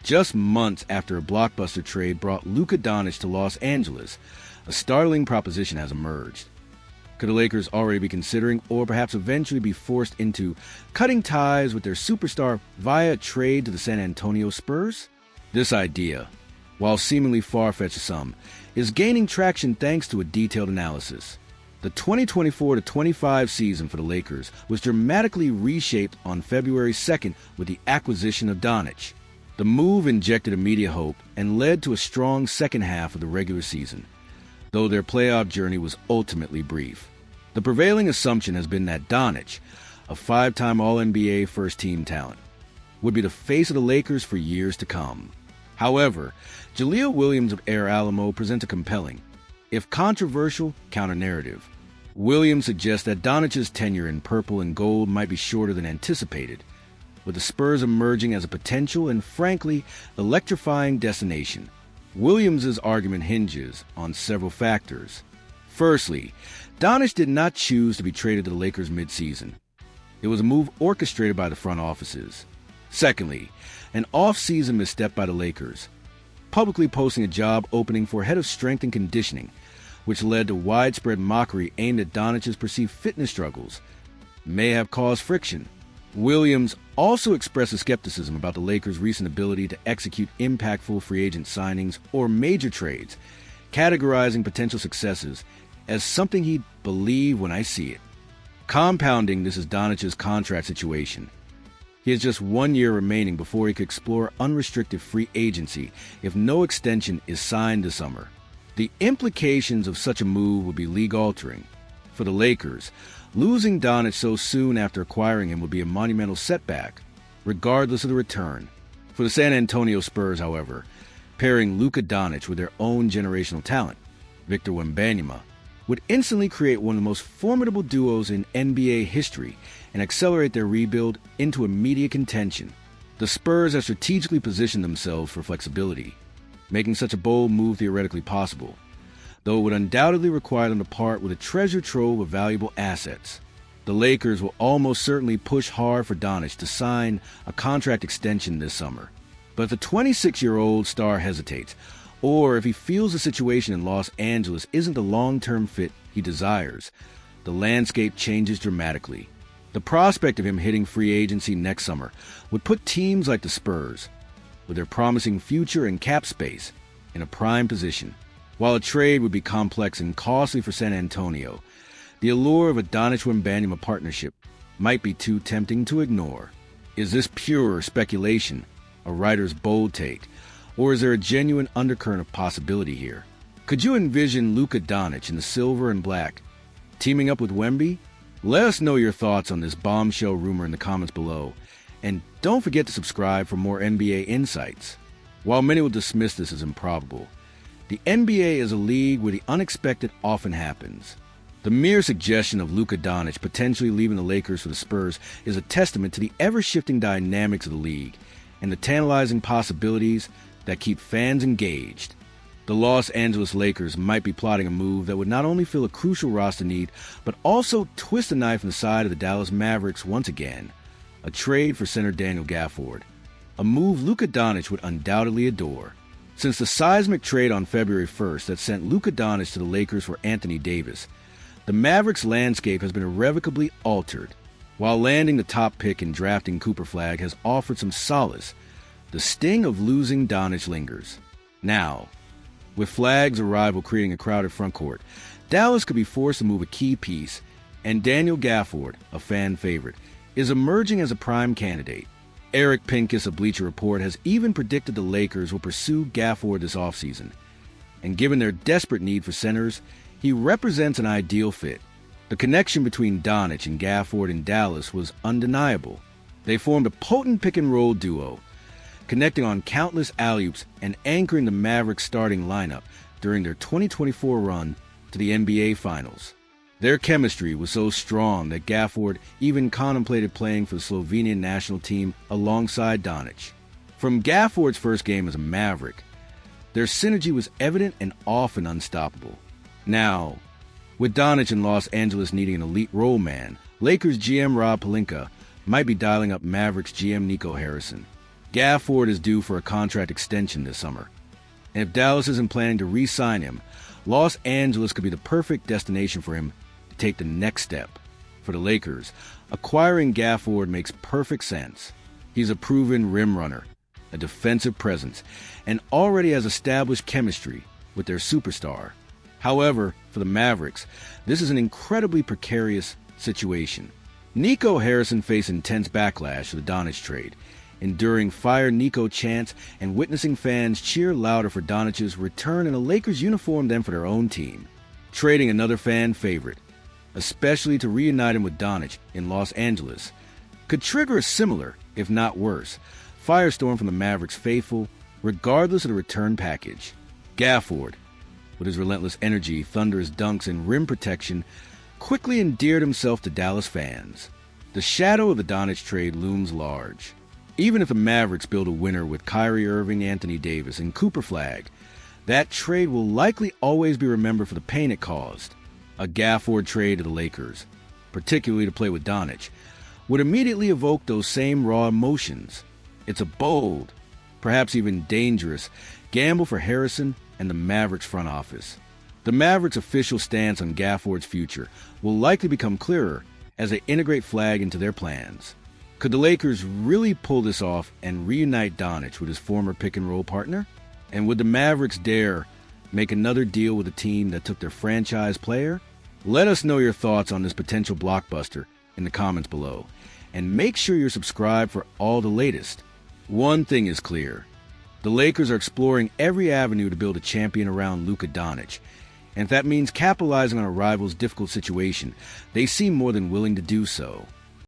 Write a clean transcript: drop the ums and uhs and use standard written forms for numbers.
just months after a blockbuster trade brought Luka Doncic to Los Angeles, a startling proposition has emerged. Could the Lakers already be considering, or perhaps eventually be forced into, cutting ties with their superstar via a trade to the San Antonio Spurs? This idea, while seemingly far-fetched to some, is gaining traction thanks to a detailed analysis. The 2024-25 season for the Lakers was dramatically reshaped on February 2nd with the acquisition of Doncic. The move injected immediate hope and led to a strong second half of the regular season, though their playoff journey was ultimately brief. The prevailing assumption has been that Doncic, a five-time All-NBA first-team talent, would be the face of the Lakers for years to come. However, Jaleel Williams of Air Alamo presents a compelling, if controversial, counter-narrative. Williams suggests that Doncic's tenure in purple and gold might be shorter than anticipated, with the Spurs emerging as a potential and, frankly, electrifying destination. Williams' argument hinges on several factors. Firstly, Doncic did not choose to be traded to the Lakers mid-season. It was a move orchestrated by the front offices. Secondly, an off-season misstep by the Lakers, publicly posting a job opening for head of strength and conditioning, which led to widespread mockery aimed at Doncic's perceived fitness struggles, may have caused friction. Williams also expresses skepticism about the Lakers' recent ability to execute impactful free agent signings or major trades, categorizing potential successes as something he'd believe when I see it. Compounding this is Doncic's contract situation. He has just 1 year remaining before he could explore unrestricted free agency if no extension is signed this summer. The implications of such a move would be league-altering. For the Lakers, losing Doncic so soon after acquiring him would be a monumental setback, regardless of the return. For the San Antonio Spurs, however, pairing Luka Doncic with their own generational talent, Victor Wembanyama, would instantly create one of the most formidable duos in NBA history and accelerate their rebuild into immediate contention. The Spurs have strategically positioned themselves for flexibility, making such a bold move theoretically possible, though it would undoubtedly require them to part with a treasure trove of valuable assets. The Lakers will almost certainly push hard for Doncic to sign a contract extension this summer. But if the 26-year-old star hesitates, or if he feels the situation in Los Angeles isn't the long-term fit he desires, the landscape changes dramatically. The prospect of him hitting free agency next summer would put teams like the Spurs, with their promising future and cap space, in a prime position. While a trade would be complex and costly for San Antonio, the allure of a Doncic-Wembanyama partnership might be too tempting to ignore. Is this pure speculation, a writer's bold take, or is there a genuine undercurrent of possibility here? Could you envision Luka Doncic in the silver and black, teaming up with Wemby? Let us know your thoughts on this bombshell rumor in the comments below, and don't forget to subscribe for more NBA insights. While many will dismiss this as improbable, the NBA is a league where the unexpected often happens. The mere suggestion of Luka Doncic potentially leaving the Lakers for the Spurs is a testament to the ever-shifting dynamics of the league and the tantalizing possibilities that keep fans engaged. The Los Angeles Lakers might be plotting a move that would not only fill a crucial roster need, but also twist the knife in the side of the Dallas Mavericks once again. A trade for center Daniel Gafford, a move Luka Doncic would undoubtedly adore. Since the seismic trade on February 1st that sent Luka Doncic to the Lakers for Anthony Davis, the Mavericks landscape has been irrevocably altered. While landing the top pick and drafting Cooper Flagg has offered some solace, the sting of losing Doncic lingers. Now, with Flagg's arrival creating a crowded frontcourt, Dallas could be forced to move a key piece, and Daniel Gafford, a fan favorite, is emerging as a prime candidate. Eric Pincus of Bleacher Report has even predicted the Lakers will pursue Gafford this offseason, and given their desperate need for centers, he represents an ideal fit. The connection between Doncic and Gafford in Dallas was undeniable. They formed a potent pick-and-roll duo, connecting on countless alley-oops and anchoring the Mavericks starting lineup during their 2024 run to the NBA Finals. Their chemistry was so strong that Gafford even contemplated playing for the Slovenian national team alongside Doncic. From Gafford's first game as a Maverick, their synergy was evident and often unstoppable. Now, with Doncic in Los Angeles needing an elite role man, Lakers GM Rob Pelinka might be dialing up Mavericks GM Nico Harrison. Gafford is due for a contract extension this summer. And if Dallas isn't planning to re-sign him, Los Angeles could be the perfect destination for him to take the next step. For the Lakers, acquiring Gafford makes perfect sense. He's a proven rim runner, a defensive presence, and already has established chemistry with their superstar. However, for the Mavericks, this is an incredibly precarious situation. Nico Harrison faced intense backlash for the Doncic trade, enduring "Fire Nico" chants and witnessing fans cheer louder for Doncic's return in a Lakers uniform than for their own team. Trading another fan favorite, especially to reunite him with Doncic in Los Angeles, could trigger a similar, if not worse, firestorm from the Mavericks faithful, regardless of the return package. Gafford, with his relentless energy, thunderous dunks, and rim protection, quickly endeared himself to Dallas fans. The shadow of the Doncic trade looms large. Even if the Mavericks build a winner with Kyrie Irving, Anthony Davis, and Cooper Flag, that trade will likely always be remembered for the pain it caused. A Gafford trade to the Lakers, particularly to play with Doncic, would immediately evoke those same raw emotions. It's a bold, perhaps even dangerous, gamble for Harrison and the Mavericks front office. The Mavericks' official stance on Gafford's future will likely become clearer as they integrate Flag into their plans. Could the Lakers really pull this off and reunite Doncic with his former pick-and-roll partner? And would the Mavericks dare make another deal with a team that took their franchise player? Let us know your thoughts on this potential blockbuster in the comments below. And make sure you're subscribed for all the latest. One thing is clear. The Lakers are exploring every avenue to build a champion around Luka Doncic. And if that means capitalizing on a rival's difficult situation, they seem more than willing to do so.